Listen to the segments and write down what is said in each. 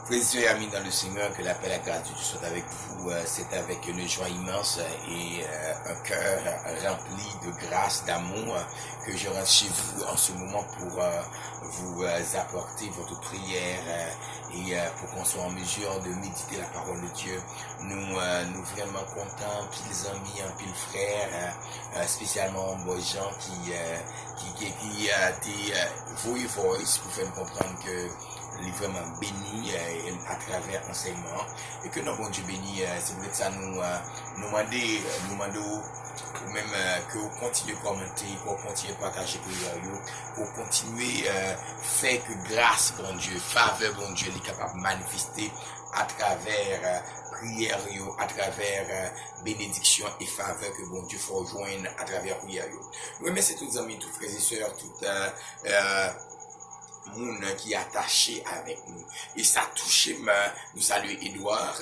Frères et amis dans le Seigneur, que la paix et la grâce de Dieu soit avec vous. C'est avec une joie immense et un cœur rempli de grâce, d'amour que je rentre chez vous en ce moment pour vous apporter votre prière et pour qu'on soit en mesure de méditer la parole de Dieu. Nous vraiment contents, pile amis, en pile frères, spécialement moi Jean qui a été voice pour faire comprendre que il est vraiment béni à travers l'enseignement et que notre bon Dieu béni, c'est peut-être ça nous demandons ou même que vous continuez à commenter, que vous continuez à partager que vous continuez à faire que grâce bon Dieu, faveur bon Dieu est capable de manifester à travers prière, à travers bénédiction et faveur que bon Dieu faut rejoindre à travers prière. Nous remercions tous les amis, tous frères et sœurs, toutes monde qui est attaché avec nous. Et ça touche, nous saluons Edouard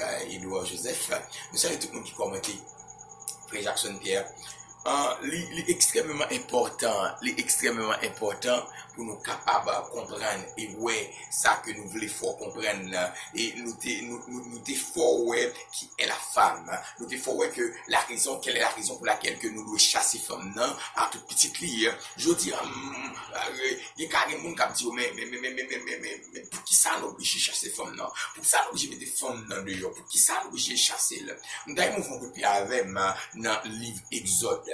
Joseph, nous saluons tout le monde qui commente, Frère Jackson Pierre. C'est extrêmement important pour nous capables de comprendre et ouais ça que nous voulons fort comprendre et nous fort ouais qui est la femme, nous fort ouais que quelle est la raison pour laquelle que nous devons chasser femme non à toute petite lie. Je dis il y a carrément qui dit mais pour qui ça nous oblige chasser femme non, pour ça nous oblige mettre femme dans dehors, pour qui ça nous oblige chasser là. Nous d'ailleurs on fait avec dans le livre Exode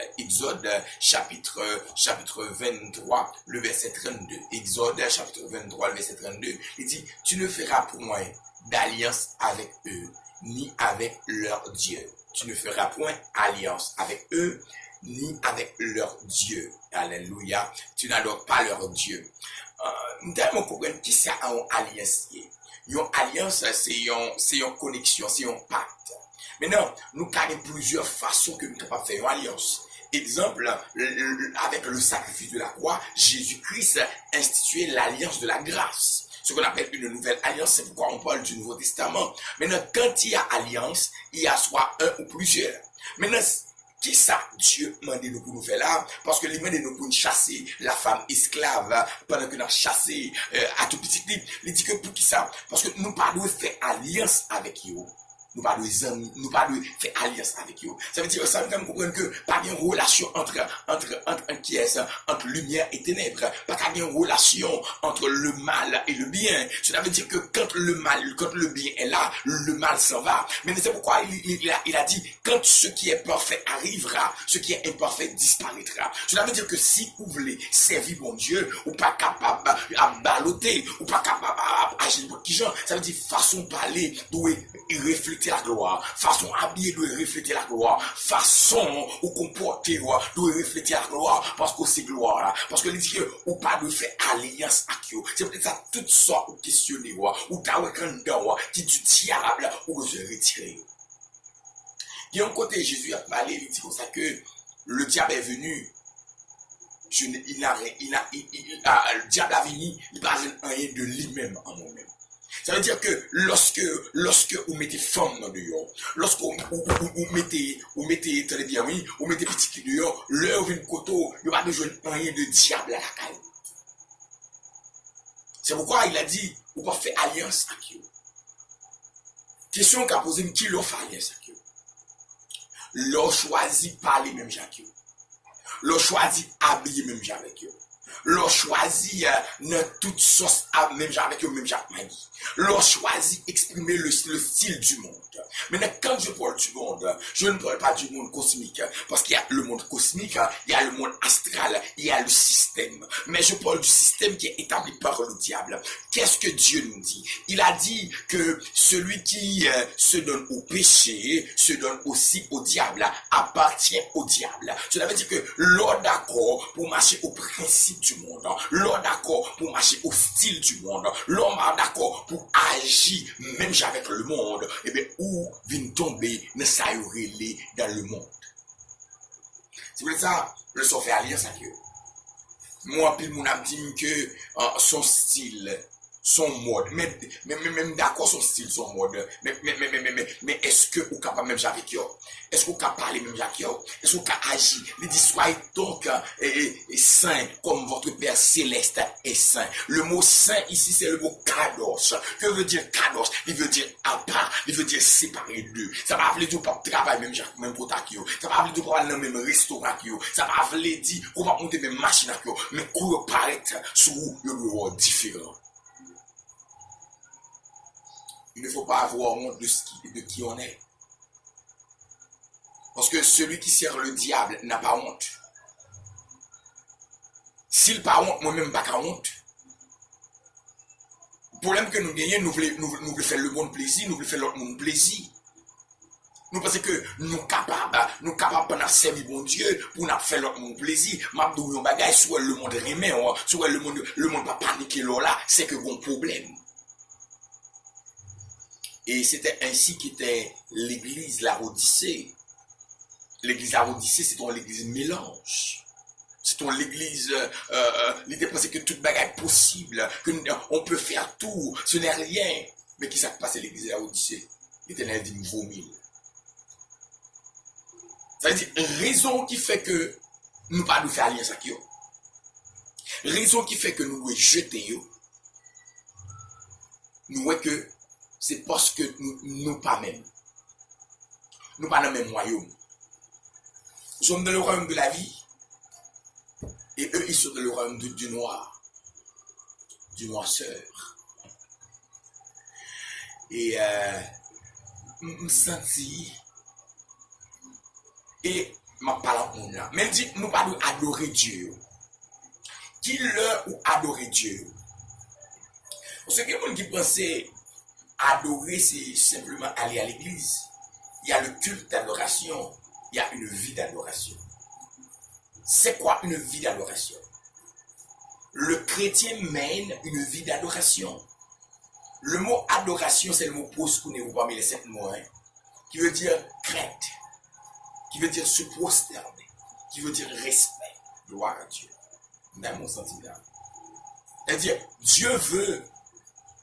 chapitre 23 le verset 32. Exode chapitre 23 le verset 32, il dit tu ne feras point d'alliance avec eux ni avec leur Dieu. Tu ne feras point alliance avec eux ni avec leur Dieu. Alléluia. Tu n'adores pas leur Dieu. Nous devons comprendre qui c'est une alliance. Une alliance c'est une connexion, c'est un pacte. Maintenant, nous avons plusieurs façons que nous sommes capables de faire une alliance. Exemple, avec le sacrifice de la croix, Jésus-Christ a institué l'alliance de la grâce. Ce qu'on appelle une nouvelle alliance, c'est pourquoi on parle du Nouveau Testament. Maintenant, quand il y a alliance, il y a soit un ou plusieurs. Maintenant, qui ça Dieu m'a dit nous pour nous faire là? Parce que il m'a dit nous pour chasser la femme esclave pendant que nous avons chassé à tout petit livre. Il dit que pour qui ça? Parce que nous pas devons faire alliance avec eux. Nous pas de faire alliance avec eux. Ça veut dire ça veut comprendre que pas de relation entre lumière et ténèbres, pas de relation entre le mal et le bien. Cela veut dire que quand le bien est là, le mal s'en va. Mais c'est pourquoi il a dit quand ce qui est parfait arrivera, ce qui est imparfait disparaîtra. Cela veut dire que si vous voulez servir mon Dieu, ou pas capable à balloter, ou pas capable à agir pour qui gens, ça veut dire façon de parler doit refléter la gloire, façon habillée doit refléter la gloire, façon ou comporter doit refléter la gloire, parce que c'est gloire là, parce que il dit que ou pas de faire alliance avec eux. C'est peut-être ça toutes sortes de questionner ou t'as un candidat qui du diable ou se retirer. Il y a un côté Jésus a parlé, il dit comme ça que le diable est venu. Le diable a venu, il n'a rien de lui-même en moi-même. Ça veut dire que lorsque vous mettez femme dans dehors, lorsque vous mettez très bien, oui, vous mettez petit dehors, l'heure vient coteau, il n'y a pas besoin de rien de diable à la caille. C'est pourquoi il a dit, vous pouvez faire alliance avec eux. Question qu'a posé, qui l'a fait alliance avec eux? L'ont choisi parler même avec eux. L'ont choisi habiller même avec eux. L'ont choisi dans toute sauce même avec eux, même avec Maggie. L'ont choisi exprimer le style du monde. Maintenant, quand je parle du monde, je ne parle pas du monde cosmique, parce qu'il y a le monde cosmique, il y a le monde astral, il y a le système. Mais je parle du système qui est établi par le diable. Qu'est-ce que Dieu nous dit? Il a dit que celui qui se donne au péché, se donne aussi au diable, appartient au diable. Cela veut dire que l'on d'accord pour marcher au principe du monde, l'on d'accord pour marcher au style du monde, l'on d'accord pour agir même avec le monde, et bien où vient tomber dans sa relais dans le monde. C'est pour ça le son fait alliance avec eux. Moi, puis mon a dit que son style son mode, même d'accord son style, son mode, mais est-ce que vous capable même avec eux? Est-ce que vous capable parler même avec eux? Est-ce que vous capable agir? Il dit soyez donc saint comme votre Père céleste est saint. Le mot saint ici c'est le mot kadosh. Que veut dire kadosh? Il veut dire à part, il veut dire séparé d'eux. Ça va veut dire pas travailler même pour takio. Ça va veut dire pas dans le même restaurant kio. Ça va veut dire qu'on va monter même machine à mais qu'on paraître sur le roi différent. Il ne faut pas avoir honte de qui on est. Parce que celui qui sert le diable n'a pas honte. S'il n'a pas honte, moi-même pas honte. Le problème que nous gagnons, nous voulons faire le bon plaisir, nous voulons faire l'autre monde plaisir. Nous pensons que nous capables de servir bon Dieu pour nous faire l'autre monde plaisir. Mabdou yon bagay, soit le monde remet, soit le monde pas paniquer là, c'est que bon problème. Et c'était ainsi qu'était l'église la Odyssée. L'église la Odyssée, c'est ton l'église mélange. C'est ton l'église, l'idée pensée que toute bagarre est possible, qu'on peut faire tout, ce n'est rien. Mais qui s'est passé l'église la Odyssée? L'Éternel dit vaut mille. Ça veut dire, raison qui fait que nous pas nous faire alliance avec eux. Raison qui fait que nous devons jeter eux. Nous voyons que c'est parce que nous pas même. Nous pas dans le même royaume. Nous sommes dans le royaume de la vie. Et eux, ils sont dans le royaume du noir. Du noirceur. Et me senti. Et ma parole là. Même dit, nous pas adorer Dieu. Qui leur ou adorer Dieu? Parce que quelqu'un qui pensait adorer, c'est simplement aller à l'église. Il y a le culte d'adoration. Il y a une vie d'adoration. C'est quoi une vie d'adoration? Le chrétien mène une vie d'adoration. Le mot adoration, c'est le mot proskuneo parmi les 7 mots, hein, qui veut dire crainte, qui veut dire se prosterner, qui veut dire respect, gloire à Dieu. Dans mon sentiment. C'est-à-dire, Dieu veut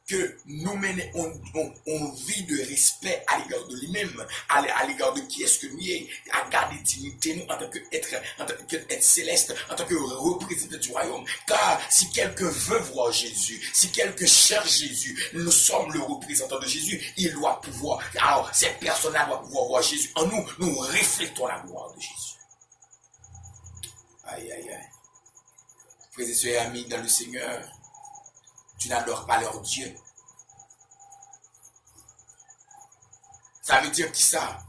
que nous menions on vit de respect à l'égard de lui-même, à l'égard de qui est-ce que nous sommes, à garder dignité nous en tant qu'être céleste, en tant que représentant du royaume. Car si quelqu'un veut voir Jésus, si quelqu'un cherche Jésus, nous sommes le représentant de Jésus, il doit pouvoir, alors cette personne-là doit pouvoir voir Jésus. En nous, nous reflétons la gloire de Jésus. Aïe, aïe, aïe. Frères et sœurs amis dans le Seigneur, tu n'adores pas leur Dieu. Ça veut dire qui ça?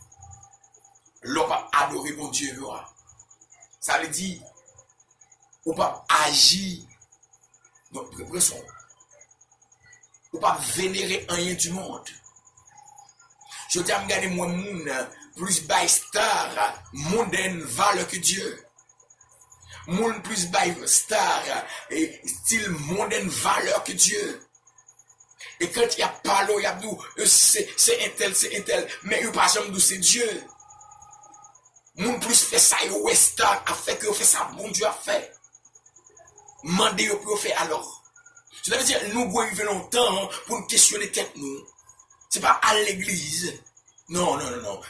L'on va adorer mon Dieu. Ça veut dire on va agir. Donc, préparation. On va vénérer rien du monde. Je dis à me regarder moi, plus by star, mondaine valeur que Dieu. Moun plus by star et style mondaine valeur que Dieu. Et quand il y a parlé, il y a dit, c'est un tel, mais il n'y a pas jamais dit c'est Dieu. Moun plus fait ça, il y a star, a fait que fait ça, bon Dieu a fait. Mandez pour faire alors. Ça veut dire, nous devons vivre longtemps pour nous questionner tête nous. C'est pas à l'église. Non.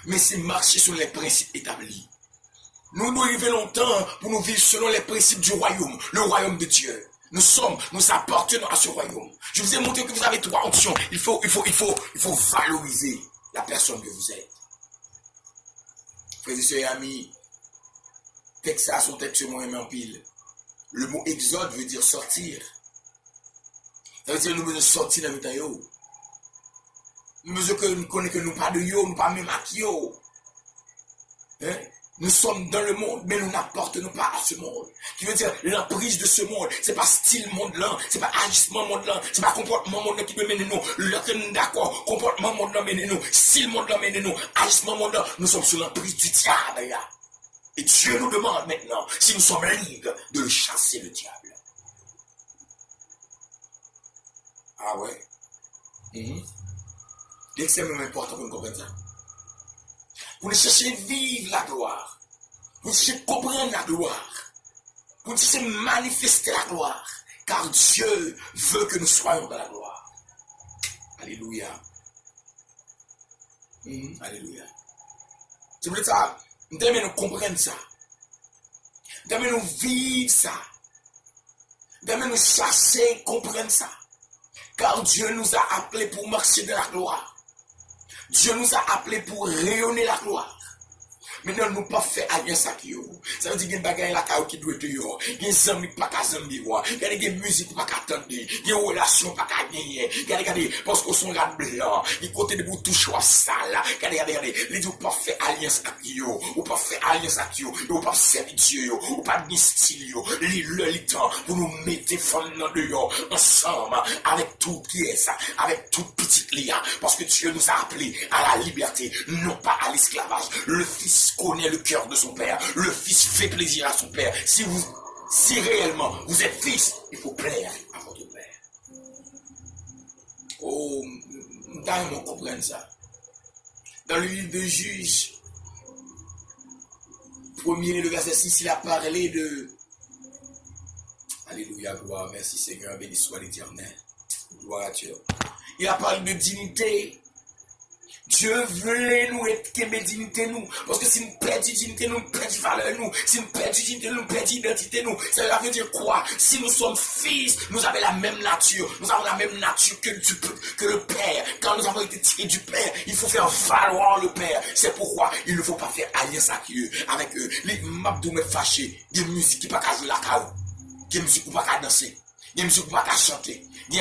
Mais c'est marcher sur les principes établis. Nous devons vivre longtemps pour nous vivre selon les principes du royaume, le royaume de Dieu. Nous appartenons à ce royaume. Je vous ai montré que vous avez 3 options. Il faut valoriser la personne que vous êtes. Frères et sœurs et amis, texte à son texte moi en pile. Le mot exode veut dire sortir. Ça veut dire nous devons sortir dans le temps. Nous devons connaître que nous pas de yo, nous pas même à qui yo. Hein? Nous sommes dans le monde, mais nous n'appartenons pas à ce monde. Qui veut dire l'emprise de ce monde. C'est pas style monde-là, c'est pas agissement monde-là, c'est pas comportement monde-là qui peut mener nous. Le d'accord, comportement monde-là mène nous, style monde-là mène nous, agissement monde-là. Nous sommes sous l'emprise du diable. Et Dieu nous demande maintenant si nous sommes libres de le chasser, le diable. Ah ouais? C'est extrêmement important pour nous comprendre ça. Pour nous chercher à vivre la gloire. Pour nous chercher à comprendre la gloire. Pour nous chercher à manifester la gloire. Car Dieu veut que nous soyons dans la gloire. Alléluia. Alléluia. C'est pour ça, nous devons comprendre ça. Nous devons vivre ça. Nous devons nous chasser, comprendre ça. Car Dieu nous a appelés pour marcher dans la gloire. Dieu nous a appelés pour rayonner la gloire. Maintenant, nous ne pas faire alliance avec eux. Ça veut dire qu'il y a des bagages là qui doivent être dehors. Il y a des amis qui ne peuvent pas s'amuser. Il y a des musiques qui ne peuvent pas attendre. Il y a des relations qui ne peuvent pas gagner. Regardez, parce qu'on sont là blancs. Ils côté de vous toucher à sale. Regardez. Les gens ne peuvent pas faire alliance avec eux. Ou pas faire alliance avec eux. Ou pas servir Dieu. Ou pas de style. Le temps pour nous mettre femmes dans dehors. Ensemble. Avec tout pièce. Avec toute petite lia. Parce que Dieu nous a appelés à la liberté. Non pas à l'esclavage. Le Fils connaît le cœur de son père. Le fils fait plaisir à son père. Si réellement vous êtes fils, il faut plaire à votre père. Oh, nous devons comprendre ça. Dans le livre de Juges, premier le verset 6, il a parlé de... Alléluia, gloire, merci Seigneur, béni soit l'Éternel. Gloire à Dieu. Il a parlé de dignité. Dieu voulait nous être qu'aimer dignité nous. Parce que si nous perdons dignité nous, perdons valeur nous. Si nous perdons dignité nous, perdons identité nous. Ça veut dire quoi? Si nous sommes fils, nous avons la même nature. Nous avons la même nature que le Père. Quand nous avons été tirés du Père, il faut faire valoir le Père. C'est pourquoi il ne faut pas faire alliance avec eux. Les maps de me fâcher. Des musiques qui ne peuvent pas jouer la carreau. Des musiques qui ne peuvent pas danser. Des musiques qui ne peuvent pas chanter. Des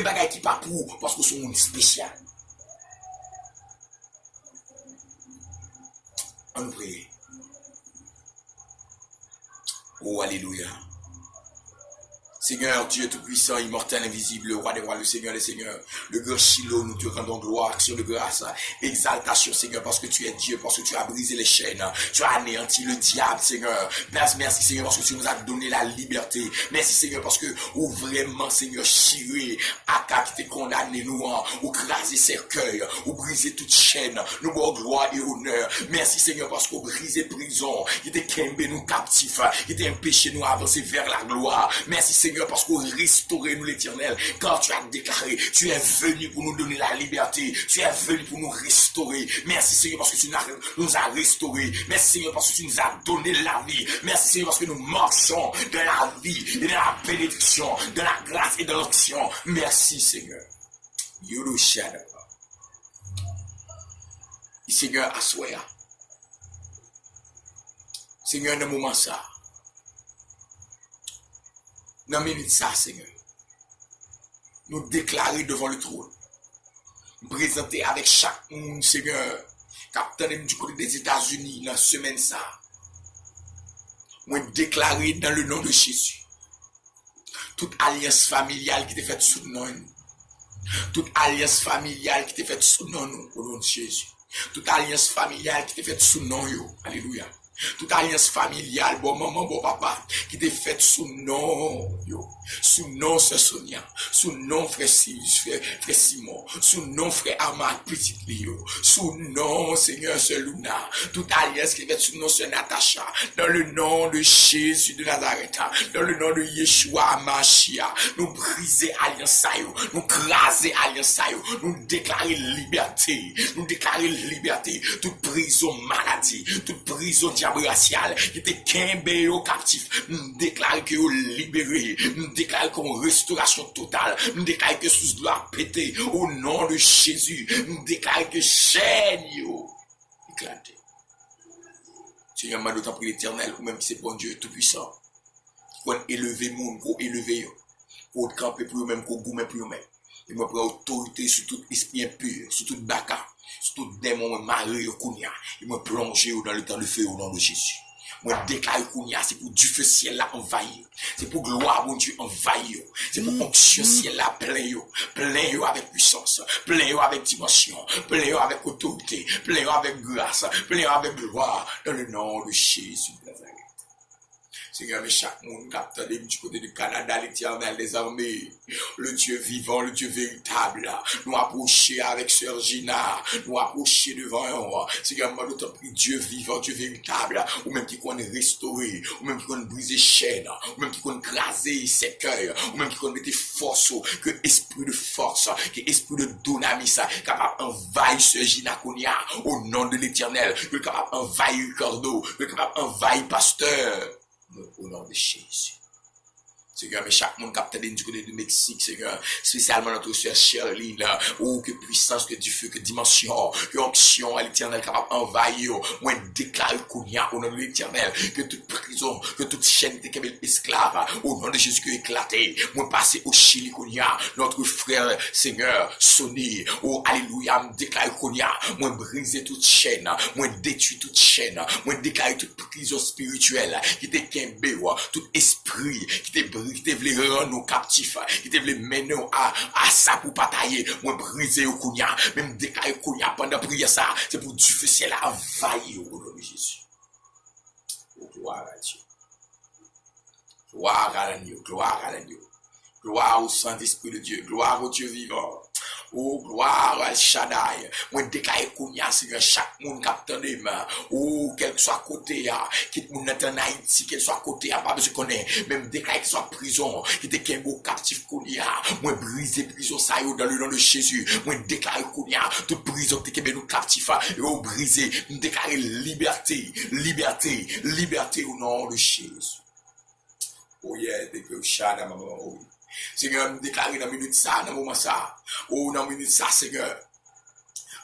bagages qui ne peuvent pas pour. Parce que nous sommes spécial. On nous prie. Oh, alléluia. Seigneur, Dieu Tout-Puissant, immortel, invisible, le roi des rois, le Seigneur des seigneurs, le grand Shiloh, nous te rendons gloire, action de grâce, exaltation, Seigneur, parce que tu es Dieu, parce que tu as brisé les chaînes, tu as anéanti le diable, Seigneur. Merci, Seigneur, parce que tu nous as donné la liberté. Merci, Seigneur, parce que, ou vraiment, Seigneur, chiré, Aka qui t'est condamné, nous, ou craser cercueil, ou briser toute chaîne, nous, gloire et honneur. Merci, Seigneur, parce qu'on brisé prison, qui t'est kembe nous captifs, qui t'est empêché nous avancer vers la gloire. Merci, Seigneur, parce qu'on restauré nous l'Éternel, car tu as déclaré, tu es venu pour nous donner la liberté, tu es venu pour nous restaurer. Merci Seigneur parce que tu nous as restaurés. Merci Seigneur parce que tu nous as donné la vie. Merci Seigneur parce que nous marchons dans la vie et dans la bénédiction, dans la grâce et dans l'action. Merci Seigneur. Yolo Shadaba. Seigneur, assoya. Seigneur, dans le moment ça. Dans la minute ça, Seigneur, nous déclarer devant le trône, nous présenter avec chaque monde, Seigneur, capitaine du côté des États-Unis, dans la semaine ça, nous déclarer dans le nom de Jésus, toute alliance familiale qui est faite sous nous, toute alliance familiale qui est faite sous nous, au nom de Jésus, toute alliance familiale qui est faite sous nous, alléluia. Toute alliance familiale, bon maman, bon papa, qui t'est faite sous nom, sous nom Sœur Sonia, sous nom frère Simon, sous nom frère Amad, petit Lio, sous nom Seigneur Sœur Luna, toute alliance qui est faite sous nom Sœur Natacha, dans le nom de Jésus de Nazareth, dans le nom de Yeshua Amashia, nous briser alliance, nous craser alliance, nous déclarer liberté, toute prison maladie, toute prison racial, qui était kembe au captif, nous déclarons que vous libéré, nous déclarons qu'on restauration totale, nous déclarons que sous doit péter au nom de Jésus, nous déclarons que chaîne yo éclaté. Seigneur, m'a d'autant pris l'Éternel, ou même qui c'est bon Dieu tout-puissant, qu'on élever monde, qu'on élever yo, qu'on camper pour eux-mêmes, qu'on goûter pour eux-mêmes. Et moi prends autorité sur tout esprit impur, sur tout baka, sur tout démon marié au Kounia. Et moi plonger dans le temps de feu au nom de Jésus. Moi déclare Kounia, c'est pour du feu ciel là envahir. C'est pour gloire mon Dieu envahir. C'est pour onction ciel là plein yo avec puissance, plein yo avec dimension, plein yo avec autorité, plein yo avec grâce, plein yo avec gloire dans le nom de Jésus de Nazareth. Seigneur, mais chaque monde capte du côté du Canada, l'Éternel des armées, le Dieu vivant, le Dieu véritable, nous approcher avec Sœur Gina, nous approcher devant eux. Seigneur, moi, d'autant plus Dieu vivant, Dieu véritable, ou même qui connaît restaurer, ou même qui connaît briser chaînes, ou même qui connaît craser ses cœurs, ou même qui connaît mettre force, que esprit de force, force, que l'esprit de Donamis capable d'envahir ce Ginaconia au nom de l'Éternel, que capable d'envahir Cordeau, que capable d'envahir Pasteur, au nom de Jésus. Seigneur, mais chaque monde capte du côté du Mexique, Seigneur, spécialement notre sœur Shirley, là, oh, que puissance, que du feu, que dimension, que onction à l'Éternel capable d'envahir, moi, déclare qu'on y a au nom de l'Éternel, que toute prison, que toute chaîne de Kébel esclave, au nom de Jésus qui est éclaté, moi, passer au Chili qu'on y a, notre frère, Seigneur, Sonny, oh, alléluia, me déclare qu'on y a, moi, briser toute chaîne, moi, détruire toute chaîne, moi, déclarer toute prison spirituelle, qui était Kembe, tout esprit, qui était qui te voulait rendre nous captifs, qui te voulait mener à ça pour batailler, moi briser au kounia, même déclarer kounia pendant prière ça, c'est pour du feu ciel envahir au nom de Jésus. Oh, gloire à Dieu. Gloire à l'agneau, gloire à l'agneau. Gloire au Saint-Esprit de Dieu, gloire au Dieu vivant. Oh, gloire à Shaddai. Moi, déclare Kounia, Seigneur, chaque monde qui attend des mains. Oh, quel que soit côté, qui est mon en Haïti, quel soit côté, pas besoin de connaître. Même déclare qu'il soit prison, qui était qu'un beau captif Kounia. Moi, briser prison, ça y est, dans le nom de Jésus. Moi, déclare Kounia, toute prison qui était nous captif, et briser, déclarer liberté, liberté, liberté au nom de Jésus. Oh, yeah, déclare Shaddai, maman, Seigneur, me déclarer dans la minute ça, dans le moment ça. Oh, dans la minute ça, Seigneur.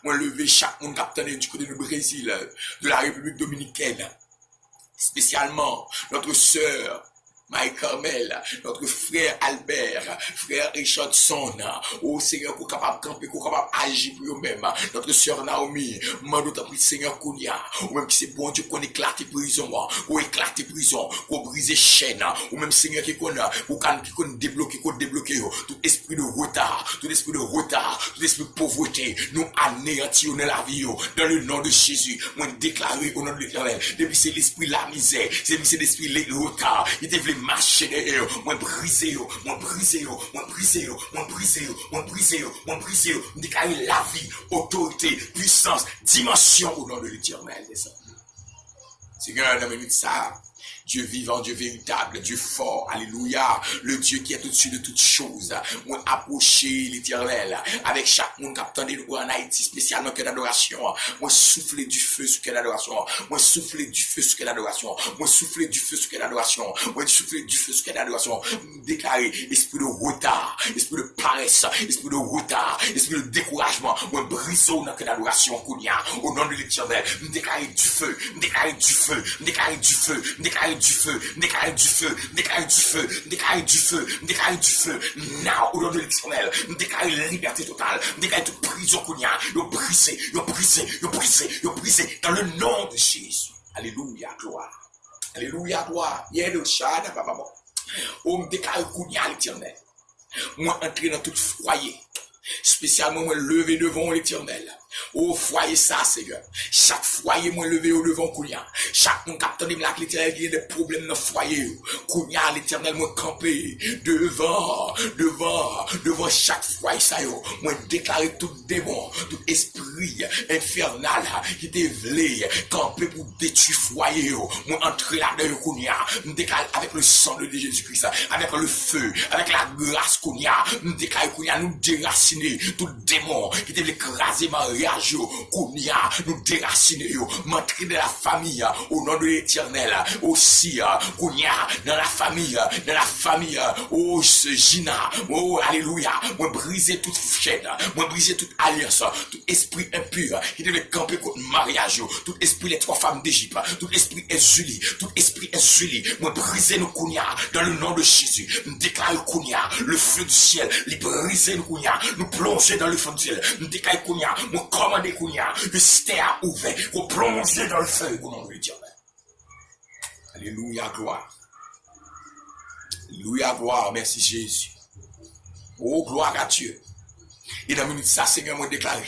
Moi, lever chaque monde capitaine du côté du Brésil, de la République dominicaine. Spécialement, notre sœur, Maï Carmel, notre frère Albert, frère Richardson, oh Seigneur, qu'on capable de camper, qu'on capable d'agir pour eux-mêmes, notre sœur Naomi, demande ta prière Seigneur Kounia, ou même qui c'est bon Dieu qu'on éclate prison, ou éclate prison, ou brise chaîne, ou même Seigneur qui connaît, ou qui connaît débloquer, tout esprit de retard, tout esprit de pauvreté, nous anéantir dans la vie, dans le nom de Jésus, moi déclarer au nom de l'Éternel, depuis c'est l'esprit la misère, c'est l'esprit le retard, il devait marcher derrière, moi briser, déclarer la vie, autorité, puissance, dimension au nom de l'Éternel. Seigneur, dans la minute ça, Dieu vivant, Dieu véritable, Dieu fort, alléluia, le Dieu qui est au-dessus de toutes choses. Moi, approcher l'Éternel avec chaque monde qui attendait nous en Haïti, spécialement que l'adoration. Moi, souffler du feu sur quelle adoration. Moi, souffler du feu sur quelle adoration. Moi, souffler du feu sur quelle adoration. Moi, souffler du feu sur quelle adoration. Déclarer esprit de retard, esprit de paresse, esprit de retard, esprit de découragement. Moi, brisons dans quelle adoration qu'on y a au nom de l'Éternel. Déclarer du feu, déclarer du feu, déclarer du feu, déclarer du feu, déclarer du feu, déclarer du feu, déclarer du feu, déclarer du feu. Now, au nom de l'Éternel, déclarer la liberté totale, déclarer toute prison qu'on y a, yo brisé, dans le nom de Jésus. Alléluia, gloire. Alléluia, gloire. Yélo Shada, papa. On me déclare qu'on y a l'Éternel. Moi, entrer dans tout foyer. Spécialement, moi, lever devant l'Éternel. Au foyer ça, Seigneur. Chaque foyer, moi, levé au devant Kounia. Chaque monde capte de la l'Éternel qui a des problèmes dans le foyer. Kounia, l'Éternel, moi, campé devant chaque foyer ça, yo. Moi, déclarer tout démon, tout esprit infernal qui te voulait camper pour détruire foyer, yo. Moi, entrer là-dedans, Kounia. Me déclare avec le sang de Jésus-Christ, avec le feu, avec la grâce, Kounia. Me déclare, Kounia, nous déraciner tout démon qui te voulait écraser ma Kounia, nous déraciner, m'entrer dans la famille, au nom de l'Éternel, aussi, Kounia, dans la famille, oh, Gina, oh, alléluia, moi briser toute chaîne, moi briser toute alliance, tout esprit impur, qui devait camper contre le mariage, tout esprit les trois femmes d'Égypte, tout esprit insulé, moi briser nous Kounia, dans le nom de Jésus, nous déclare Kounia, le feu du ciel, les briser nous Kounia, nous plonger dans le feu du ciel, nous déclare Kounia, nous commander Kounia, le ciel ouvert, nous plonger dans le feu, au nom de l'Éternel. Alléluia, gloire. Alléluia, gloire, merci Jésus. Oh, gloire à Dieu. Et dans la minute ça, Seigneur, moi déclaré,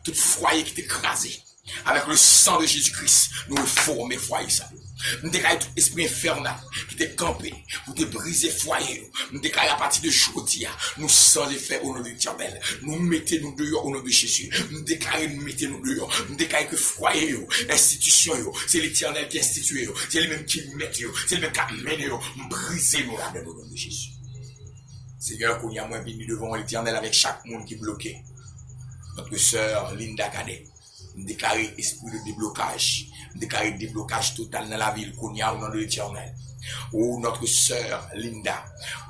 tout foyer qui est écrasé, avec le sang de Jésus-Christ, nous reformer foyer ça. Nous déclarons tout esprit infernal qui t'est campé, pour te briser foyer. Nous déclarons à partir de aujourd'hui, nous sans effet au nom de l'Éternel. Nous mettons dehors au nom de Jésus. Nous déclarons, nous mettons dehors. Nous déclarons que foyer, institution, c'est l'Éternel qui institue, c'est lui-même qui met, c'est lui-même qui amène, nous briser nous là au nom de Jésus. Seigneur, qu'on y a moins venu devant l'Éternel avec chaque monde qui est bloqué. Notre sœur Linda Cadet, déclarer esprit de déblocage, déclarer déblocage total dans la ville qu'on y a au nom de l'Éternel. Oh, notre sœur Linda,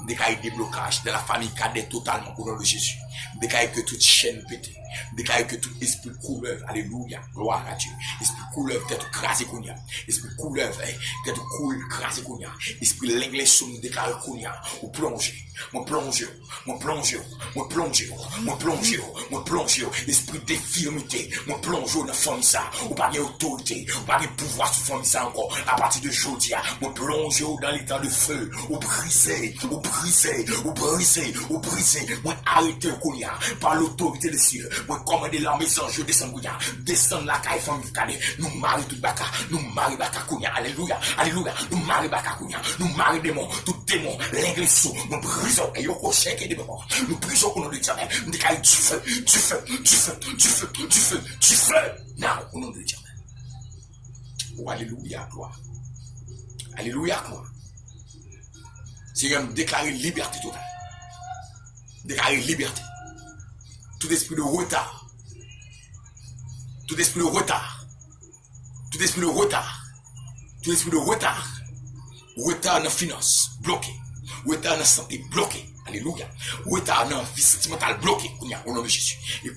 déclarer déblocage de la famille Cadet totalement au nom de Jésus. Déclarer que toute chaîne pété, déclarer que tout esprit couleuvre, alléluia, gloire à Dieu. Esprit couleuvre, tête crasé qu'on y a. Esprit couleuvre, tête coule, crasé qu'on y a. Esprit l'anglais somme, déclarer qu'on y a. Ou plonger, mon plonger, mon plonger, mon plonger, mon plonger, mon plonger. Esprit d'infirmité, mon plonger dans la famille ça. Ou pas d'autorité, ou pas de pouvoir sur famille ça encore. À partir de aujourd'hui, mon plonger dans les temps de feu. Ou briser, ou briser, ou briser, ou briser. Moi arrêter qu'on y a. Par l'autorité des cieux. Moi commander la maison, je descends qu'on y a. Descendre la caille famille Cadet. Nous marie tout baka, nous marie baka qu'on y a. Alléluia, alléluia. Nous marie baka qu'on y a. Nous marie démon, tout démon, l'anglais sous, nous brisons, et yoko chèque et des morts. Nous brisons au nom de l'Éternel. Nous déclarons du feu, du feu, du feu, du feu, du feu, du feu. Non, au nom de l'Éternel. Oh, alléluia, gloire. Alléluia, gloire. Seigneur, nous déclarer liberté totale. Déclarer liberté. Tout esprit de retard. Tout esprit de retard. Tout esprit de retard. Tout esprit de retard. Retard dans la finance, bloqué. Retard dans la santé, bloqué. Alléluia. Retard dans la vie sentimentale, bloqué. Au nom de Jésus. Et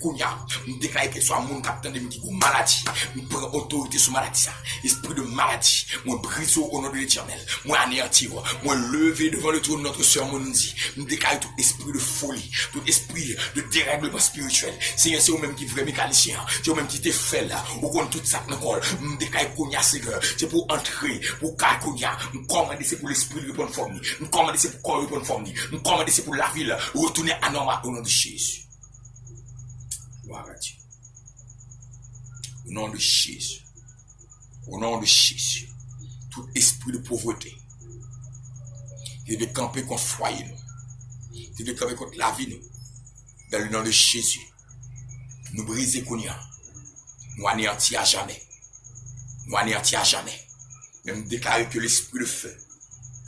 nous déclarons qu'il soit mon capitaine de qui maladie. Nous prenons autorité sur maladie. Ça. Esprit de maladie. Moi brise au nom de l'Éternel. Moi anéantir. Moi lever devant le trône de notre soeur Mondi. Nous déclarons tout esprit de folie. Tout esprit de dérèglement spirituel. Seigneur, c'est vous-même qui est vrai mécanicien. C'est vous-même qui t'es fait là. Vous connaissez tout ça dans le corps. Nous déclarons qu'on y a, Seigneur. C'est pour entrer. Pour car qu'on y a. Nous commandons c'est pour l'esprit de bonne forme. Nous commandons c'est pour corps de bonne forme. Nous commandons c'est pour la ville. Retourner à normal au nom de Jésus. Gloire à Dieu. Au nom de Jésus. Au nom de Jésus. Tout esprit de pauvreté. Il veut camper contre le foyer nous. Il veut camper contre la vie nous. Dans le nom de Jésus. Nous briser Kounia. Nous anéantir à jamais. Nous anéantir à jamais. Même déclarer que l'esprit de feu,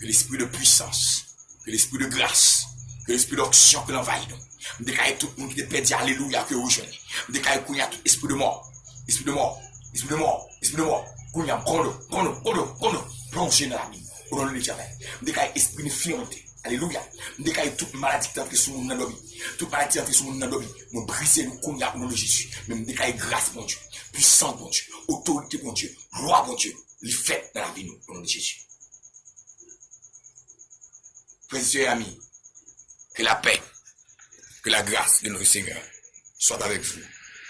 que l'esprit de puissance, que l'esprit de grâce, que l'esprit d'onction que l'envahit nous. Nous déclarer tout le monde qui est perdu, alléluia, que vous jeûnez. Nous déclarer qu'il y a tout esprit de mort, esprit de mort, esprit de mort, esprit de mort. Qu'il y a plongé dans la vie, au nom de l'Éternel. Nous déclarer esprit d'infirmité, alléluia. Nous déclarer toute maladie qui est entrée sur mon nom, toute maladie qui est entrée sur mon nom, nous briser nous qu'il y a au nom de Jésus. Mais nous déclarer grâce, mon Dieu, puissance, mon Dieu, autorité, mon Dieu, gloire, mon Dieu, les fêtes dans la vie, nous, au nom de Jésus. Frères et amis, que la paix, que la grâce de notre Seigneur soit avec vous.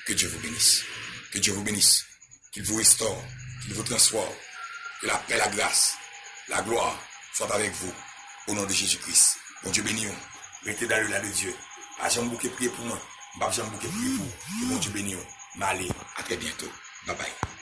Que Dieu vous bénisse. Que Dieu vous bénisse. Qu'il vous restaure. Qu'il vous transforme. Que la paix, la grâce, la gloire soit avec vous. Au nom de Jésus-Christ. Bon Dieu béni. Restez dans le là de Dieu. Pas jamais bouquet prier pour moi. Pas jamais bouquet prier pour vous. Que bon Dieu béni. Mais allez, à très bientôt. Bye bye.